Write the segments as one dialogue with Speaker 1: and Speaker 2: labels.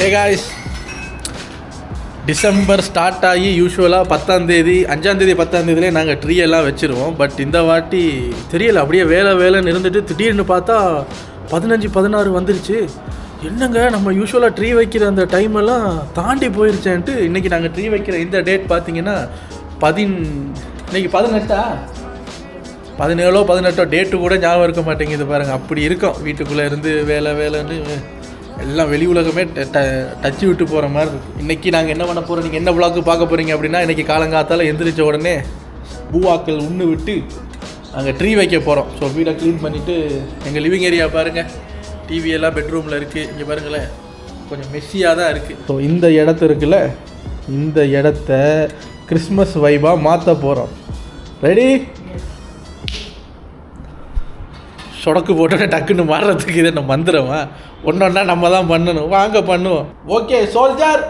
Speaker 1: Hey guys, December start ஆகி யூஸ்வலாக 10ஆம் தேதி 5ஆம் தேதி 10ஆம் தேதியிலே நாங்கள் ட்ரீ எல்லாம் வச்சுருவோம். பட் இந்த வாட்டி தெரியல, அப்படியே வேலைன்னு இருந்துட்டு திடீர்னு பார்த்தா 15-16 வந்துருச்சு. என்னங்க நம்ம யூஸ்வலாக ட்ரீ வைக்கிற அந்த டைம் எல்லாம் தாண்டி போயிருச்சேன்ட்டு இன்றைக்கி நாங்கள் ட்ரீ வைக்கிற இந்த டேட் பார்த்தீங்கன்னா இன்னைக்கு 17 டேட்டு கூட ஞாபகம் இருக்க மாட்டேங்குது பாருங்கள். அப்படி இருக்கும், வீட்டுக்குள்ளே இருந்து வேலைன்னு எல்லாம் வெளி உலகமே டச்சு விட்டு போகிற மாதிரி இருக்குது. இன்றைக்கி நாங்கள் என்ன பண்ண போகிறோம், நீங்கள் என்ன விளாக்கு பார்க்க போகிறீங்க அப்படின்னா, இன்றைக்கி காலங்காத்தால் எந்திரிச்ச உடனே பூவாக்கள் உண்ணு விட்டு அங்கே ட்ரீ வைக்க போகிறோம். ஸோ வீடை க்ளீன் பண்ணிவிட்டு எங்கள் லிவிங் ஏரியா பாருங்கள், டிவியெல்லாம் பெட்ரூமில் இருக்குது. இங்கே பாருங்களேன், கொஞ்சம் மெஸ்ஸியாக தான் இருக்குது. ஸோ இந்த இடத்து இருக்குல்ல, இந்த இடத்த கிறிஸ்மஸ் வைபாக மாற்ற போகிறோம். ரெடி? சொடக்கு போட்டோன்னே டக்குன்னு மாறுறதுக்கு இது என்ன மந்திரமா? ஒன்றொன்னா நம்ம தான் பண்ணணும். வாங்க பண்ணுவோம். Okay soldier,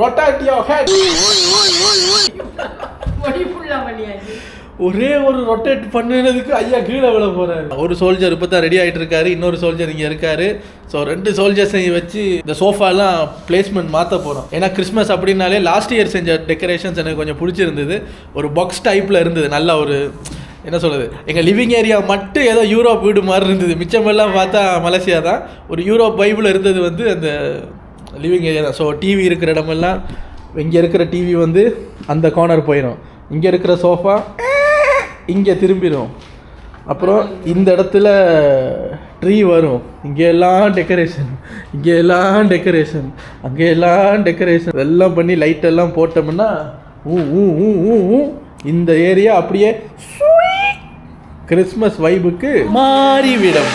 Speaker 1: rotate your head. ஒரே ஒரு ரொட்டேட் பண்ணினதுக்கு ஐயா கீழே விழ போகிறாரு. ஒரு சோல்ஜர் இப்போ தான் ரெடி ஆகிட்டு இருக்காரு, இன்னொரு சோல்ஜர் இங்கே இருக்காரு. ஸோ 2 சோல்ஜர்ஸையும் வச்சு இந்த சோஃபாலாம் பிளேஸ்மெண்ட் மாற்ற போகிறோம். ஏன்னா கிறிஸ்மஸ் அப்படின்னாலே லாஸ்ட் இயர் செஞ்ச டெக்கரேஷன்ஸ் எனக்கு கொஞ்சம் பிடிச்சிருந்தது. ஒரு பாக்ஸ் டைப்பில் இருந்தது, நல்ல ஒரு என்ன சொல்கிறது, எங்கள் லிவிங் ஏரியா மட்டும் ஏதோ யூரோப் வீடு மாதிரி இருந்தது. மிச்சமெல்லாம் பார்த்தா மலேசியா தான். ஒரு யூரோப் பைபிள் இருந்தது வந்து அந்த லிவிங் ஏரியா தான். ஸோ டிவி இருக்கிற இடமெல்லாம், இங்கே இருக்கிற டிவி வந்து அந்த கார்னர் போயிடும், இங்கே இருக்கிற சோஃபா இங்கே திரும்பிடும். அப்புறம் இந்த இடத்துல ட்ரீ வரும், இங்கே எல்லாம் டெக்கரேஷன், இங்கே எல்லாம் டெக்கரேஷன், அங்கே எல்லாம் டெக்கரேஷன் எல்லாம் பண்ணி லைட்டெல்லாம் போட்டோம்னா இந்த ஏரியா அப்படியே கிறிஸ்மஸ் வைபுக்கு மாறிவிடும்.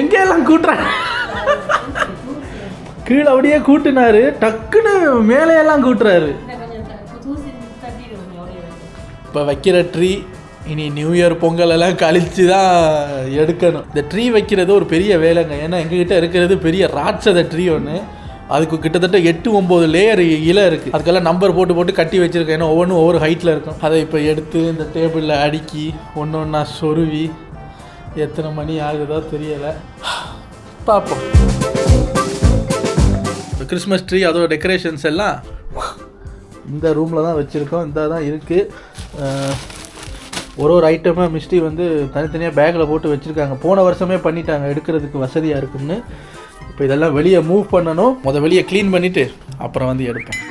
Speaker 1: எங்கெல்லாம் கூட்டுறாங்க, கீழே அப்படியே கூட்டினாரு, டக்குன்னு மேலையெல்லாம் கூட்டுறாரு. இப்போ வைக்கிற ட்ரீ இனி நியூ இயர் பொங்கல் எல்லாம் கழித்து தான் எடுக்கணும். இந்த ட்ரீ வைக்கிறது ஒரு பெரிய வேலைங்க. ஏன்னா எங்ககிட்ட இருக்கிறது பெரிய ராட்சத ட்ரீ ஒன்று, அதுக்கு கிட்டத்தட்ட 8-9 லேயர் இலை இருக்குது. அதுக்கெல்லாம் நம்பர் போட்டு கட்டி வச்சுருக்கேன். ஏன்னா ஒவ்வொன்றும் ஒவ்வொரு ஹைட்டில் இருக்கும். அதை இப்போ எடுத்து இந்த டேபிளில் அடுக்கி ஒன்றா சொருவி எத்தனை மணி ஆகுதோ தெரியலை, பார்ப்போம். கிறிஸ்மஸ் ட்ரீ அதோட டெக்கரேஷன்ஸ் எல்லாம் இந்த ரூமில் தான் வச்சுருக்கோம். இந்த தான் இருக்குது. ஒரு ஐட்டமாக மிஸ்டி வந்து தனித்தனியாக பேக்கில் போட்டு வச்சுருக்காங்க. போன வருஷமே பண்ணிட்டாங்க, எடுக்கிறதுக்கு வசதியாக இருக்குன்னு. இப்போ இதெல்லாம் வெளியே மூவ் பண்ணணும். வெளியே க்ளீன் பண்ணிவிட்டு அப்புறம் வந்து எடுப்போம்.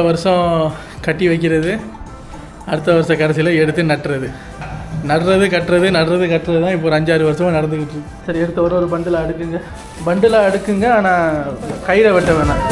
Speaker 1: வருஷம் கட்டி வைக்கிறது, அடுத்த வருஷம் கடைசியில் எடுத்து நட்டுறது தான் இப்போ ஒரு 5-6 வருஷமாக நடந்துக்கிட்டு இருக்கு. சரி, எடுத்து ஒரு பண்டிலாக அடுக்குங்க. ஆனால் கையில் வெட்ட வேணாம்.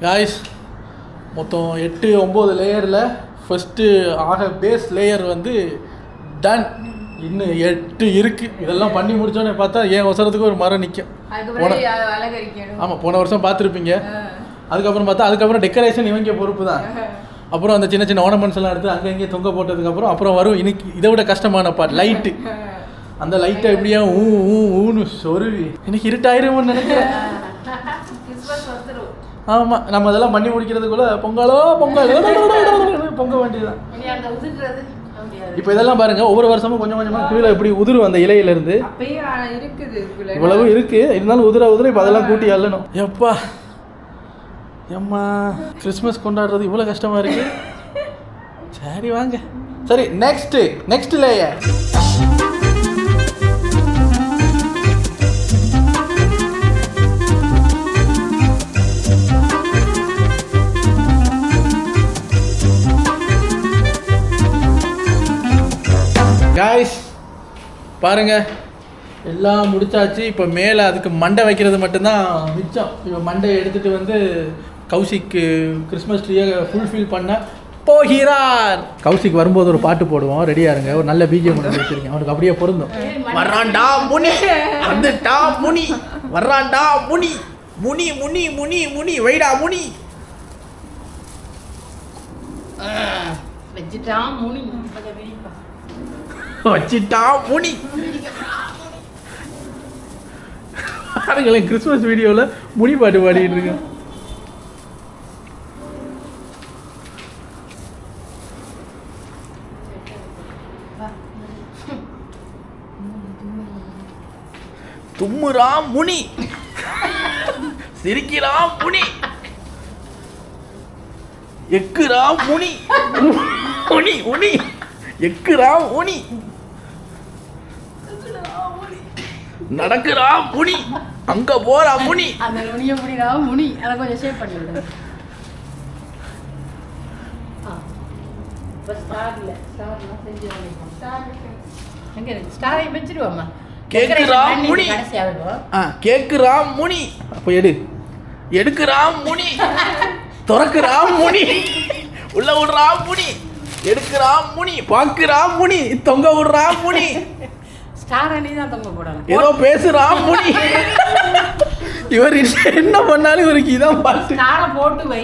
Speaker 1: காய்ஸ் மொத்தம் 8-9 லேயரில் ஃபஸ்ட்டு பேஸ் லேயர் வந்து டன். இன்னும் 8 இருக்குது. இதெல்லாம் பண்ணி முடிச்சோன்னே பார்த்தா என் அவசரத்துக்கு ஒரு மரம் நிற்கும். ஆமாம், போன வருஷம் பார்த்துருப்பீங்க. அதுக்கப்புறம் டெக்கரேஷன் இவங்க பொறுப்பு தான். அப்புறம் அந்த சின்ன சின்ன ஆர்னமெண்ட்ஸ் எல்லாம் எடுத்து அங்கே இங்கே தொங்க போட்டதுக்கப்புறம் அப்புறம் வரும் இன்னைக்கு இதை விட கஷ்டமான பார்ட், லைட்டு. அந்த லைட்டை எப்படியா ஊன்னு சொருவி இன்னைக்கு இருட்டாயிரும்னு நினைக்கிறேன். ஆமாம், நம்ம அதெல்லாம் பண்ணி முடிக்கிறதுக்குள்ள பொங்கல் பொங்க வேண்டியதுதான். இப்போ இதெல்லாம் பாருங்க, ஒவ்வொரு வருஷமும் கொஞ்சம் கொஞ்சமாக கீழே எப்படி உதிரும் அந்த இலையிலேருந்து. இவ்வளவு இருக்கு, இருந்தாலும் உதிர இப்போ அதெல்லாம் கூட்டி அள்ளணும். எப்பா எம்மா, கிறிஸ்மஸ் கொண்டாடுறது இவ்வளோ கஷ்டமாக இருக்கு. சரி வாங்க, சரி நெக்ஸ்ட் லேயர். காய்ஸ் பாருங்க, எல்லாம் முடிச்சாச்சு. இப்போ மேலே அதுக்கு மண்டை வைக்கிறது மட்டும்தான் மிச்சம். இப்போ மண்டையை எடுத்துகிட்டு வந்து கௌசிக்கு கிறிஸ்மஸ் ட்ரீயை ஃபுல்ஃபில் பண்ண போகிறார். கௌசிக் வரும்போது ஒரு பாட்டு போடுவோம், ரெடியாக இருங்க. ஒரு நல்ல பிஜிஎம் ஒன்று வச்சுருக்கேன், அவனுக்கு அப்படியே பொருந்தும். வர்றான்டா முனி, வந்துட்டா முனி, வர்றான்டா முனி, முனி முனி முனி முனி வைடா முனி, வச்சுட்டா முனி, வச்சிட்டா முனி. பாருங்களேன், கிறிஸ்மஸ் வீடியோவில் முனி பாட்டு பாடிட்டு இருக்கேன். தும்முறாம் முனி, சிரிக்கிறாம் முனி, எக்குறாம் முனி, முனி முனி எக்குறாம் முனி, நடக்குறா முனி, அங்க போறா முனி. அந்த முனிய முடிடா முனி, அத கொஞ்சம் ஷேப் பண்ணி விடு. பஸ் ஸ்டார்ல செஞ்சு வந்துட்டோம். எங்க இருக்கு ஸ்டாரை வெச்சிடுவாமா. கேக்குறா முனி, கேக்குறா முனி, அப்ப எடுக்குறா முனி, துறக்குறா முனி, உள்ள விடுறா முனி, எடுக்குறா முனி, பாக்குறா முனி, தொங்க விடுறா முனி, ஏதோ பேசுறா முனி. இவர் என்ன பண்ணாலும் இவருக்கு இதான் பாட்டு. போட்டு வை,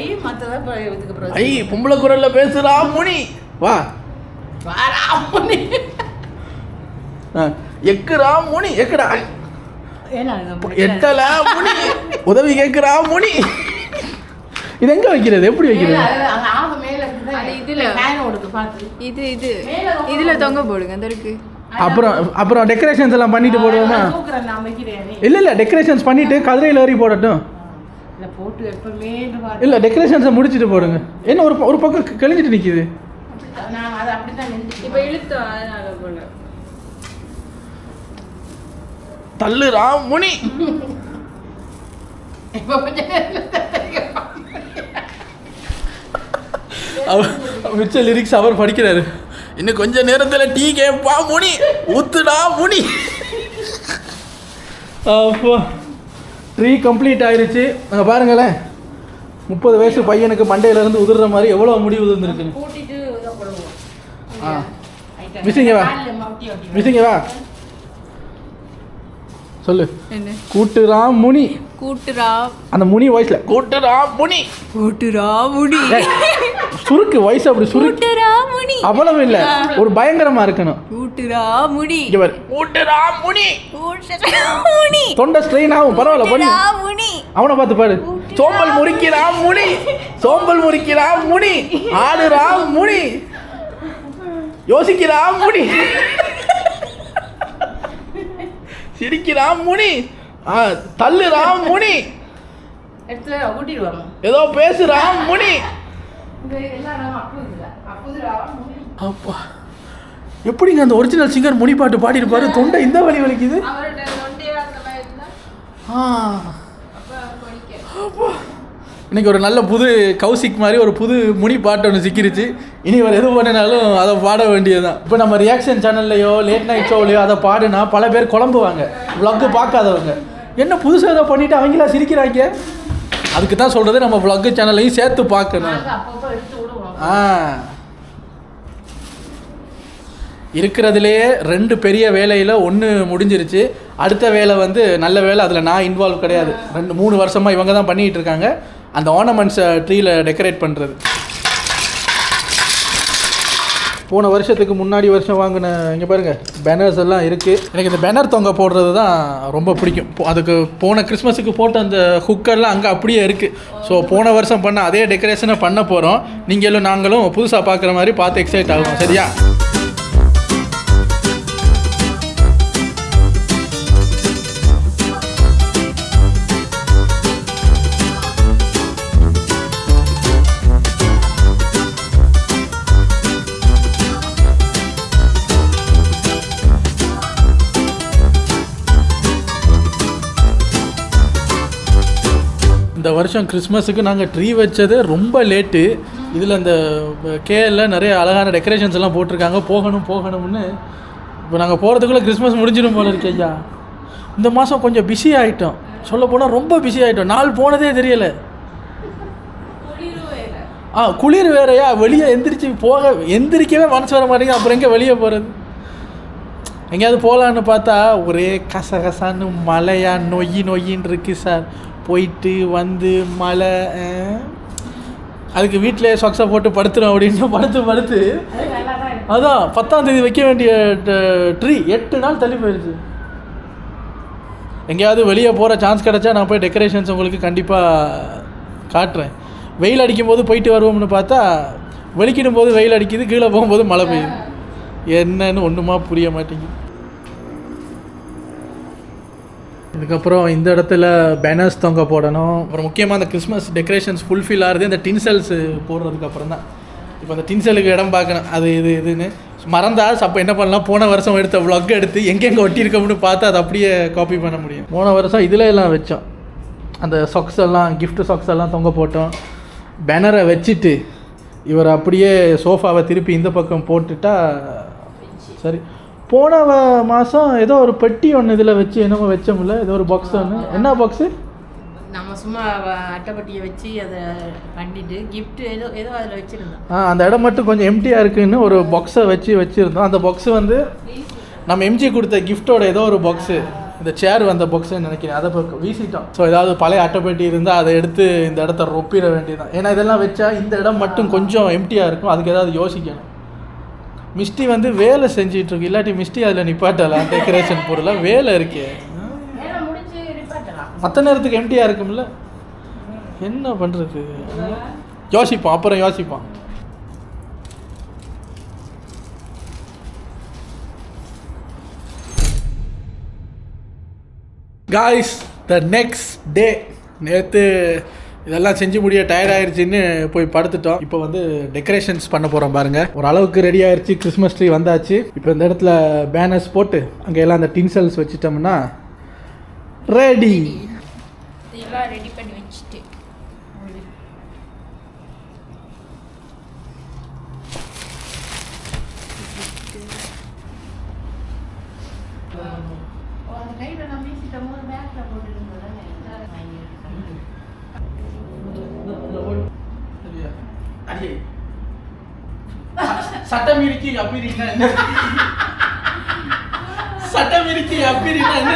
Speaker 1: ஐ பொம்பளை குரல்ல பேசுறா முனி, வா வாரா முனி, எக்குறா முனி, எக்குடா எட்டல முனி, உதவி கேக்குறா முனி. இது எங்க வைக்கிறது, எப்படி வைக்கிறது?
Speaker 2: இதுல தொங்க போடுங்க. அந்த இருக்கு.
Speaker 1: அப்புறம் டெக்கரேஷன்ஸ் எல்லாம் பண்ணிட்டு போடுவோமா? இல்ல டெக்கரேஷன்ஸ் பண்ணிட்டு கதிரையில் ஏறி போடட்டும். இல்ல டெக்கரேஷன்ஸை முடிச்சுட்டு போடுங்க. என்ன ஒரு பக்கம் கழிஞ்சிட்டு நிக்குது. தள்ளுறா முனி. மிச்ச லிரிக்ஸ் அவர் படிக்கிறாரு. இன்னும் கொஞ்ச நேரத்தில் டீ கேப்பா முனி, ஊத்துடா முனி. அப்போ ட்ரீ கம்ப்ளீட் ஆயிடுச்சு. நாங்கள் பாருங்களேன், 30 வயசு பையனுக்கு மண்டையிலேருந்து உதிர்ற மாதிரி எவ்வளோ முடி உதிர்ந்துருக்குன்னு. மிஸ்ஸிங்க வா சொல்லு. கூட்டுறா முனி, கூட்டுறா, அந்த முனி வாய்ஸ்ல கூட்டுறா முனி, கூட்டுறா முனி, சுருக்கு வாய்ஸ் அப்படி சுருக்குறா முனி, அவ்வளவு இல்ல, ஒரு பயங்கரமா இருக்கணும். கூட்டுறா முனி, இவர் கூட்டுறா முனி, கூட்டுறா முனி, தொண்டை ஸ்ட்ரெயின் ஆகும், பரவாயில்ல பண்ணு முனி. அவனை பார்த்து பாரு. சோம்பல் முறிக்கிறா முனி, சோம்பல் முறிக்கிறா முனி, ஆடுறா முனி, யோசிக்கிறா முனி, சிரிக்கிறான் முனி, தள்ளுறான் முனி, ஏதோ பேசுறான் முனி. அப்பா, எப்படிங்க அந்த ஒரிஜினல் சிங்கர் முனி பாட்டு பாடிருப்பாரு? தொண்டை இந்த வலி வலிக்குது. இன்னைக்கு ஒரு நல்ல புது கௌசிக் மாதிரி ஒரு புது முனி பாட்டு ஒன்று சிக்கிருச்சு. இனி அவர் எது பண்ணினாலும் அதை பாட வேண்டியதுதான். இப்போ நம்ம ரியாக்ஷன் சேனல்லையோ லேட் நைட் ஷோலையோ அதை பாடுனா பல பேர் குழம்புவாங்க, விளாக்கு பார்க்காதவங்க. என்ன புதுசாக ஏதோ பண்ணிவிட்டு அவங்களா சிரிக்கிறாங்க. அதுக்கு தான் சொல்கிறது நம்ம vlog சேனல்லையும் சேர்த்து பார்க்கணும். இருக்கிறதுலே 2 பெரிய வேலையில் 1 முடிஞ்சிருச்சு. அடுத்த வேலை வந்து நல்ல வேலை, அதில் நான் இன்வால்வ் கிடையாது. 2-3 வருஷமாக இவங்க தான் பண்ணிகிட்டு இருக்காங்க. அந்த ஆர்னமெண்ட்ஸை ட்ரீயில் டெக்கரேட் பண்ணுறது. போன வருஷத்துக்கு முன்னாடி வருஷம் வாங்கின இங்கே பாருங்கள் பேனர்ஸ் எல்லாம் இருக்குது. எனக்கு இந்த பேனர் தொங்க போடுறது தான் ரொம்ப பிடிக்கும். அதுக்கு போன கிறிஸ்மஸுக்கு போட்ட அந்த ஹுக்கர்லாம் அங்கே அப்படியே இருக்குது. ஸோ போன வருஷம் பண்ண அதே டெக்கரேஷனை பண்ண போகிறோம். நீங்களும் நாங்களும் புதுசாக பார்க்குற மாதிரி பார்த்து எக்ஸைட் ஆகும். சரியா? இந்த வருஷம் கிறிஸ்மஸுக்கு நாங்கள் ட்ரீ வச்சது ரொம்ப லேட்டு. இதில் அந்த கேஎல்ல நிறைய அழகான டெக்கரேஷன்ஸ் எல்லாம் போட்டிருக்காங்க. போகணும்னு இப்போ நாங்கள் போகிறதுக்குள்ளே கிறிஸ்மஸ் முடிஞ்சிடும் போல இருக்கு ஐயா. இந்த மாதம் கொஞ்சம் பிஸி ஆகிட்டோம். சொல்ல போனால் ரொம்ப பிஸி ஆகிட்டோம். நாள் போனதே தெரியலை. குளிர் வேறையா, வெளியே எந்திரிக்கவே மனசு வர மாட்டேங்குது. அப்புறம் எங்கே வெளியே போகிறது? எங்கேயாவது போகலான்னு பார்த்தா ஒரே கசகசான்னு மழையா நொய்யின்னு இருக்குது சார். போயிட்டு வந்து மழை, அதுக்கு வீட்டிலே சொக்ஸை போட்டு படுத்துடும் அப்படின்னு படுத்து அதான் 10ஆம் தேதி வைக்க வேண்டிய ட்ரீ 8 நாள் தள்ளி போயிடுச்சு. எங்கேயாவது வெளியே போகிற சான்ஸ் கிடச்சா நான் போய் டெக்கரேஷன்ஸ் உங்களுக்கு கண்டிப்பாக காட்டுறேன். வெயில் அடிக்கும் போது போயிட்டு வருவோம்னு பார்த்தா வெளிக்கிடும் போது வெயில் அடிக்குது, கீழே போகும்போது மழை பெய்யுது. என்னன்னு ஒன்றுமா புரிய மாட்டேங்குது. இதுக்கப்புறம் இந்த இடத்துல பேனர்ஸ் தொங்க போடணும். அப்புறம் முக்கியமாக அந்த கிறிஸ்மஸ் டெக்கரேஷன்ஸ் ஃபுல்ஃபில் ஆகுது இந்த டின்செல்ஸ் போடுறதுக்கு அப்புறம் தான். இப்போ அந்த டின்செலுக்கு இடம் பார்க்கணும். அது இதுன்னு மறந்தா அப்போ என்ன பண்ணலாம், போன வருஷம் எடுத்த vlog எடுத்து எங்கெங்கே ஒட்டியிருக்கோம்னு பார்த்து அதை அப்படியே காப்பி பண்ண முடியும். போன வருஷம் இதில் எல்லாம் வச்சோம். அந்த சாக்ஸ் எல்லாம் கிஃப்ட் சாக்ஸ் எல்லாம் தொங்க போட்டோம். பேனரை வச்சுட்டு இவர் அப்படியே சோஃபாவை திருப்பி இந்த பக்கம் போட்டுட்டா சரி. போன மாதம் ஏதோ ஒரு பெட்டி ஒன்று இதில் வச்சு என்னமோ வச்சோம்ல, ஏதோ ஒரு பாக்ஸ் ஒன்று. என்ன பாக்ஸு?
Speaker 2: நம்ம சும்மா அட்டைப்பட்டியை வச்சு அதை பண்ணிட்டு கிஃப்ட் ஏதோ அதில் வச்சுருந்தோம்.
Speaker 1: அந்த இடம் மட்டும் கொஞ்சம் எம்டியாக இருக்குன்னு ஒரு பாக்ஸை வச்சுருந்தோம். அந்த பாக்ஸு வந்து நம்ம எம்ஜி கொடுத்த கிஃப்டோட ஏதோ ஒரு பாக்ஸு. இந்த சேர் வந்த பாக்ஸுன்னு நினைக்கிறேன். அதை வீசிட்டோம். ஸோ ஏதாவது பழைய அட்டைப்பட்டி இருந்தால் அதை எடுத்து இந்த இடத்த ரொப்பிட வேண்டியதான். ஏன்னா இதெல்லாம் வச்சா இந்த இடம் மட்டும் கொஞ்சம் எம்டியாக இருக்கும். அதுக்கு ஏதாவது யோசிக்கணும். மிஸ்டி வந்து வேலை செஞ்சிட்ருக்கு. இல்லாட்டி மிஸ்டி அதில் நிப்பாட்டலாம். டெக்கரேஷன் பொருளாக வேலை இருக்கே. மற்ற நேரத்துக்கு எம்டியாக இருக்கும்ல, என்ன பண்ணுறது? யோசிப்பான், அப்புறம் யோசிப்பான். Guys, the next day. நேற்று இதெல்லாம் செஞ்சு முடிய டயர்ட் ஆயிடுச்சின்னு போய் படுத்துட்டோம். இப்போ வந்து டெக்கரேஷன்ஸ் பண்ண போகிறோம் பாருங்கள். ஒரு அளவுக்கு ரெடி ஆயிடுச்சு. கிறிஸ்மஸ் ட்ரீ வந்தாச்சு. இப்போ இந்த இடத்துல பேனர்ஸ் போட்டு அங்கே எல்லாம் அந்த டின்செல்ஸ் வச்சுட்டோம்னா ரெடி.
Speaker 2: இதெல்லாம் ரெடி பண்ணி வச்சுட்டு
Speaker 1: சட்டம் இருக்கி அப்படின்னா என்ன? சட்டம் இருக்கி அப்படின்னா என்ன?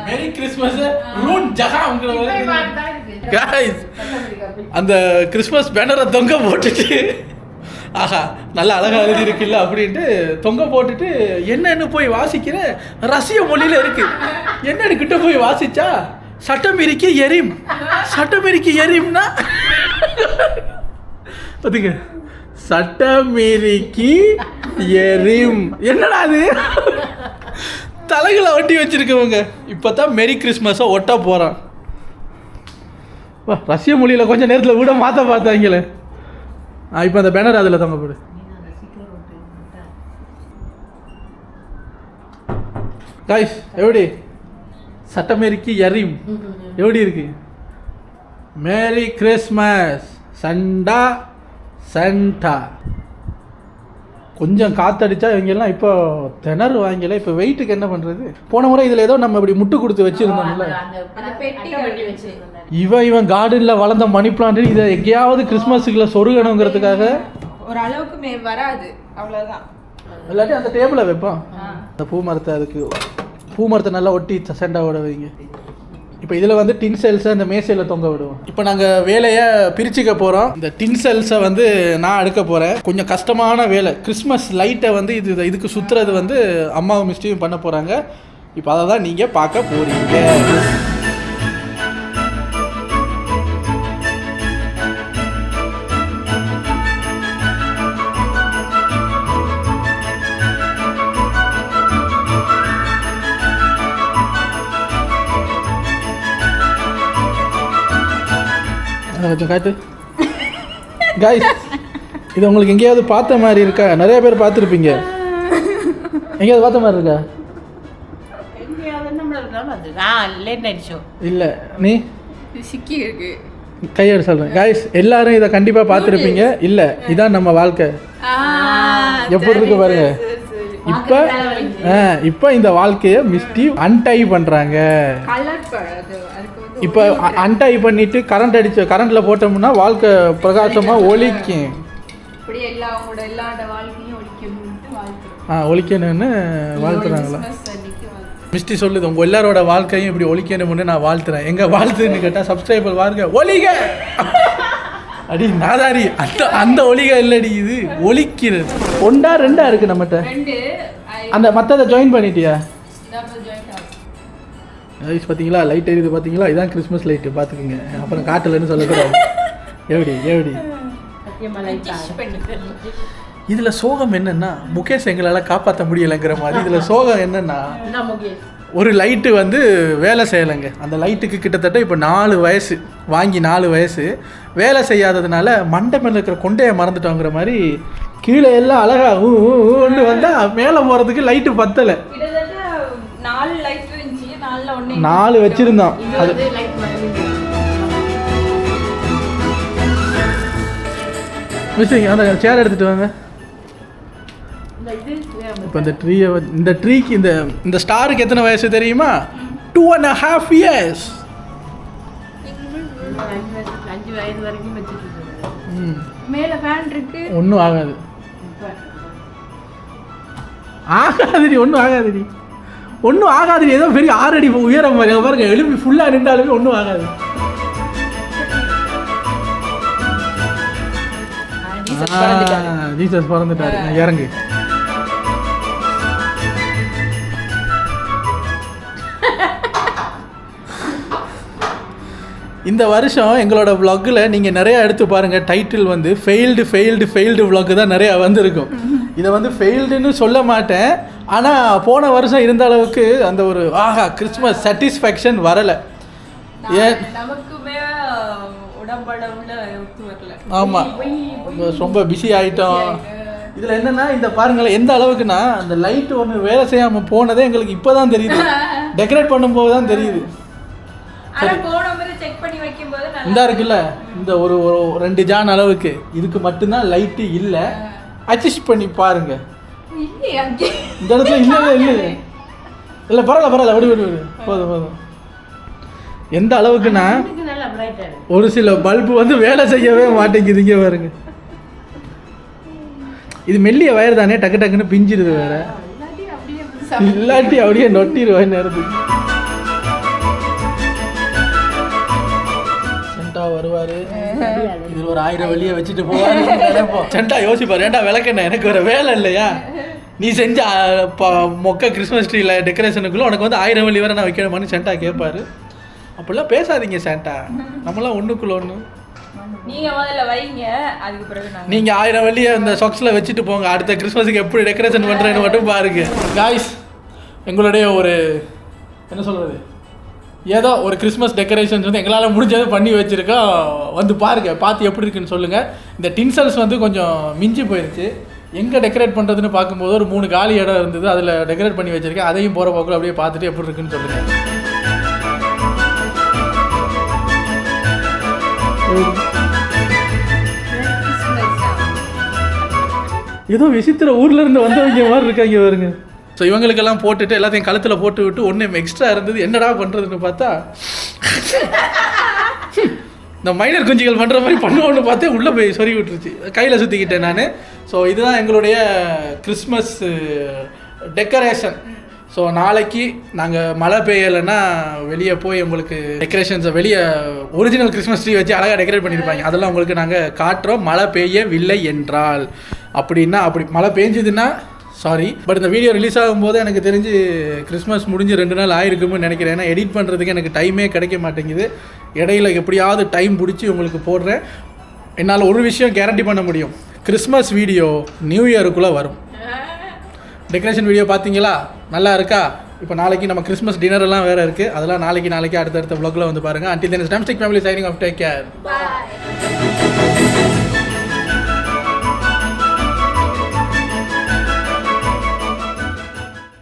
Speaker 1: மேரி கிறிஸ்மஸ் ரூன் ஜஹாங்கிற காய்ஸ், அந்த கிறிஸ்மஸ் பேனரை தொங்க போட்டுட்டு ஆஹா நல்லா அழகாக எழுதி இருக்குல்ல அப்படின்ட்டு தொங்க போட்டுட்டு என்னன்னு போய் வாசிக்கிற ரஷ்ய மொழியில் இருக்கு. என்னன்னு கிட்ட போய் வாசிச்சா சட்டமிரிக்கு எரிம். சட்டமிரிக்கு எரிம்னா பார்த்துங்க, சட்டமிரிக்கு எரிம். என்னடா அது? தலைகளை ஒட்டி வச்சிருக்கவங்க இப்போ தான் மெரி கிறிஸ்மஸை ஒட்ட போகிறான். ரஷ்ய மொழியில் கொஞ்சம் நேரத்தில் கூட மாற்ற பார்த்தாங்களே. இப்போ அந்த பேனர் அதில் தொங்க போடு. காய்ஸ் எப்படி சட்டமேரிக்கு எரியும் எப்படி இருக்கு? Merry Christmas Santa Santa. கொஞ்சம் காற்றடிச்சா இவங்கெல்லாம் இப்போ திணறு வாங்கல. இப்போ வெயிட்டுக்கு என்ன பண்ணுறது? போன முறை இதில் ஏதோ நம்ம இப்படி முட்டு கொடுத்து வச்சுருந்தோம்ல, இவன் கார்டனில் வளர்ந்த மணி பிளான்ட் இதை எங்கேயாவது கிறிஸ்மஸுக்குள்ள சொருகணுங்கிறதுக்காக
Speaker 3: ஒரு அளவுக்கு வராது, அவ்வளோதான்.
Speaker 1: இல்லாட்டி அந்த டேபிளை வைப்பான். அந்த பூ மரத்தை, அதுக்கு பூ மரத்தை நல்லா ஒட்டி செண்டாவோட வைங்க. இப்போ இதில் வந்து டின் செல்ஸை இந்த மேசையில் தொங்க விடுவோம். இப்போ நாங்கள் வேலையை பிரிச்சுக்க போகிறோம். இந்த டின் செல்ஸை வந்து நான் எடுக்க போகிறேன். கொஞ்சம் கஷ்டமான வேலை. கிறிஸ்மஸ் லைட்டை வந்து இதுக்கு சுற்றுறது வந்து அம்மாவும் மிஸ்டியும் பண்ண போகிறாங்க. இப்போ அதை தான் நீங்கள் பார்க்க போகிறீங்க. கொஞ்சம் காட்டு காய்ஸ், இது உங்களுக்கு எங்கேயாவது பார்த்த மாதிரி இருக்கா? நிறைய பேர் பார்த்துருப்பீங்க. எங்கேயாவது பார்த்த மாதிரி இருக்கா? இல்லை, நீ
Speaker 3: சிக்கி இருக்கு
Speaker 1: கையெடு சொல்கிறேன். காய்ஸ், எல்லாரும் இதை கண்டிப்பாக பார்த்துருப்பீங்க. இல்லை, இதான் நம்ம வாழ்க்கை. எப்படி இருக்கு பாருங்க. இப்போ இந்த வாழ்க்கையை மிஸ்டி அன்டை பண்ணுறாங்க. இப்போ அன்டை பண்ணிட்டு கரண்ட்ல போட்டோம்னா வாழ்க்கை பிரகாசமாக ஒலிக்கும். ஒலிக்கணும்னு வாழ்த்துறாங்களா? மிஸ்டி சொல்லுது, உங்கள் எல்லாரோட வாழ்க்கையும் இப்படி ஒலிக்கணும்னு நான் வாழ்த்துறேன். எங்கே வாழ்த்துன்னு கேட்டால் சப்ஸ்கிரைபர் வாழ்க்கை ஒலிக அடி நாதாரி. அந்த ஒலிக இல்லடி, இது ஒலிக்கிறது. 1 2 இருக்கு நம்மகிட்ட. அந்த மற்றதை ஜாயின் பண்ணிட்டியா? ஐஸ் பார்த்தீங்களா, லைட் எரியுது பார்த்தீங்களா? இதான் கிறிஸ்மஸ் லைட்டு, பார்த்துக்குங்க. அப்புறம் காட்டலன்னு சொல்லக்கூடாது. எப்படி இதில் சோகம் என்னன்னா, முகேஷ் எங்களால் காப்பாற்ற முடியலைங்கிற மாதிரி. இதில் சோகம் என்னன்னா, ஒரு லைட்டு வந்து வேலை செய்யலைங்க. அந்த லைட்டுக்கு கிட்டத்தட்ட இப்போ 4 வயசு, வாங்கி 4 வயசு. வேலை செய்யாததுனால மண்டை மேலே இருக்கிற கொண்டையை மறந்துட்டோங்கிற மாதிரி கீழே எல்லாம் அழகா ஒன்று வந்தால் மேலே போகிறதுக்கு லைட்டு பத்தலை. 4 வச்சிருந்தோம். அது அந்த சேர் எடுத்துட்டு வாங்க. இப்போ இந்த ட்ரீக்கு இந்த ஸ்டாருக்கு எத்தனை வயசு தெரியுமா? 2.5 years.
Speaker 2: 5 வயசு வரைக்கும் வச்சுட்டு
Speaker 3: மேல ஃபேன் இருக்கு.
Speaker 1: ஒன்றும் ஆகாது. ஒன்றும் ஆகாது. ஏதோ பெரிய 6 அடி உயரம் பாருங்க. எலும்பி ஃபுல்லாக நின்றாலுமே ஒன்றும் ஆகாது. ஜீசஸ் பறந்துட்டாரு. இறங்கு. இந்த வருஷம் எங்களோட vlogல நீங்கள் நிறையா எடுத்து பாருங்கள். டைட்டில் வந்து ஃபெயில்டு vlog தான் நிறையா வந்திருக்கும். இதை வந்து ஃபெயில்டுன்னு சொல்ல மாட்டேன். ஆனால் போன வருஷம் இருந்த அளவுக்கு அந்த ஒரு கிறிஸ்மஸ் சாட்டிஸ்ஃபேக்ஷன் வரலை. ஏன் ஆமாம், ரொம்ப பிஸி ஆகிட்டோம். இதில் என்னென்னா, இந்த பாருங்களேன் எந்த அளவுக்குன்னா, அந்த லைட்டு ஒன்று வேலை செய்யாமல் போனதே எங்களுக்கு இப்போ தான் தெரியுது. டெக்கரேட் பண்ணும்போது தான் தெரியுது. இந்த இருக்குல்ல, இந்த ஒரு 2 ஜான் அளவுக்கு இதுக்கு மட்டும்தான் லைட்டு இல்லை. அட்ஜஸ்ட் பண்ணி பாருங்க. இந்த இடத்துல இல்லை பரவாயில்ல விடு போதும். எந்த அளவுக்குன்னா, ஒரு சில பல்பு வந்து வேலை செய்யவே மாட்டேங்குதுங்க பாருங்க. இது மெல்லிய வயர் தானே, டக்குன்னு பிஞ்சிருது வேற. இல்லாட்டி அப்படியே நொட்டிடுவேன் நேரத்துக்கு. சென்டா வருவாரு, இது ஒரு 1000 வெளியே வச்சுட்டு போவாரு. சென்டா யோசிப்பாரு, ஏன்டா விளக்கண்ணா எனக்கு வேற வேலை இல்லையா? நீ செஞ்ச மொக்க கிறிஸ்மஸ் ட்ரீல டெக்கரேஷனுக்குள்ள உனக்கு வந்து 1000 வெளி வேற நான் வைக்கணுமான்னு சென்டா கேட்பாரு. அப்படிலாம் பேசாதீங்க சென்டா, நம்மளாம் ஒன்றுக்குள்ள ஒன்று. நீங்கள் 1000 வெளியே இந்த சாக்ஸில் வச்சுட்டு போங்க. அடுத்த கிறிஸ்மஸுக்கு எப்படி டெக்கரேஷன் பண்ணுறேன்னு மட்டும் பாருங்க. காய்ஸ், எங்களுடைய ஒரு என்ன சொல்கிறது, ஏதோ ஒரு கிறிஸ்மஸ் டெக்கரேஷன்ஸ் வந்து எங்களால் முடிஞ்சதை பண்ணி வச்சுருக்கோம். வந்து பாருங்கள், பார்த்து எப்படி இருக்குன்னு சொல்லுங்கள். இந்த டின்சல்ஸ் வந்து கொஞ்சம் மிஞ்சி போயிடுச்சு. எங்கே டெக்கரேட் பண்ணுறதுன்னு பார்க்கும்போது ஒரு 3 காலி இடம் இருந்தது, அதில் டெக்கரேட் பண்ணி வச்சுருக்கேன். அதையும் போகிற போக்கில் அப்படியே பார்த்துட்டு எப்படி இருக்குன்னு சொல்லுங்கள். ஏதோ விசித்திர ஊர்ல இருந்து வந்தவங்க மாதிரி இருக்காங்க பாருங்க. ஸோ இவங்களுக்கெல்லாம் போட்டுட்டு எல்லாத்தையும் கழுத்தில் போட்டு விட்டு ஒன்று எக்ஸ்ட்ரா இருந்தது. என்னடா பண்ணுறதுன்னு பார்த்தா இந்த மைனர் குஞ்சுகள் பண்ணுற மாதிரி பண்ணுவோன்னு பார்த்தே உள்ளே போய் சொறி விட்டுருச்சு, கையில் சுற்றிக்கிட்டேன் நான். ஸோ இதுதான் எங்களுடைய கிறிஸ்மஸ் டெக்கரேஷன். ஸோ நாளைக்கு நாங்கள் மழை பெய்யலைன்னா வெளியே போய் உங்களுக்கு டெக்கரேஷன்ஸை வெளியே ஒரிஜினல் கிறிஸ்மஸ் ட்ரீ வச்சு அழகாக டெக்கரேட் பண்ணியிருப்பாங்க, அதெல்லாம் உங்களுக்கு நாங்கள் காட்டுறோம். மழை பெய்யவில்லை என்றால் அப்படின்னா, அப்படி மழை பெஞ்சதுன்னா சாரி, பட் இந்த வீடியோ ரிலீஸ் ஆகும்போது எனக்கு தெரிஞ்சு கிறிஸ்மஸ் முடிஞ்சு 2 நாள் ஆயிருக்கும்னு நினைக்கிறேன். ஏன்னா எடிட் பண்ணுறதுக்கு எனக்கு டைமே கிடைக்க மாட்டேங்குது. இடையில எப்படியாவது டைம் பிடிச்சி உங்களுக்கு போடுறேன். என்னால் ஒரு விஷயம் கேரண்டி பண்ண முடியும், கிறிஸ்மஸ் வீடியோ நியூ இயருக்குள்ளே வரும். டெக்கரேஷன் வீடியோ பார்த்தீங்களா, நல்லா இருக்கா? இப்போ நாளைக்கு நம்ம கிறிஸ்மஸ் டின்னர் எல்லாம் வேறு இருக்குது, அதெல்லாம் நாளைக்கு அடுத்தடுத்த vlogல வந்து பாருங்கள். Until then, it's Drumstick family signing off. Take care.
Speaker 3: Bye.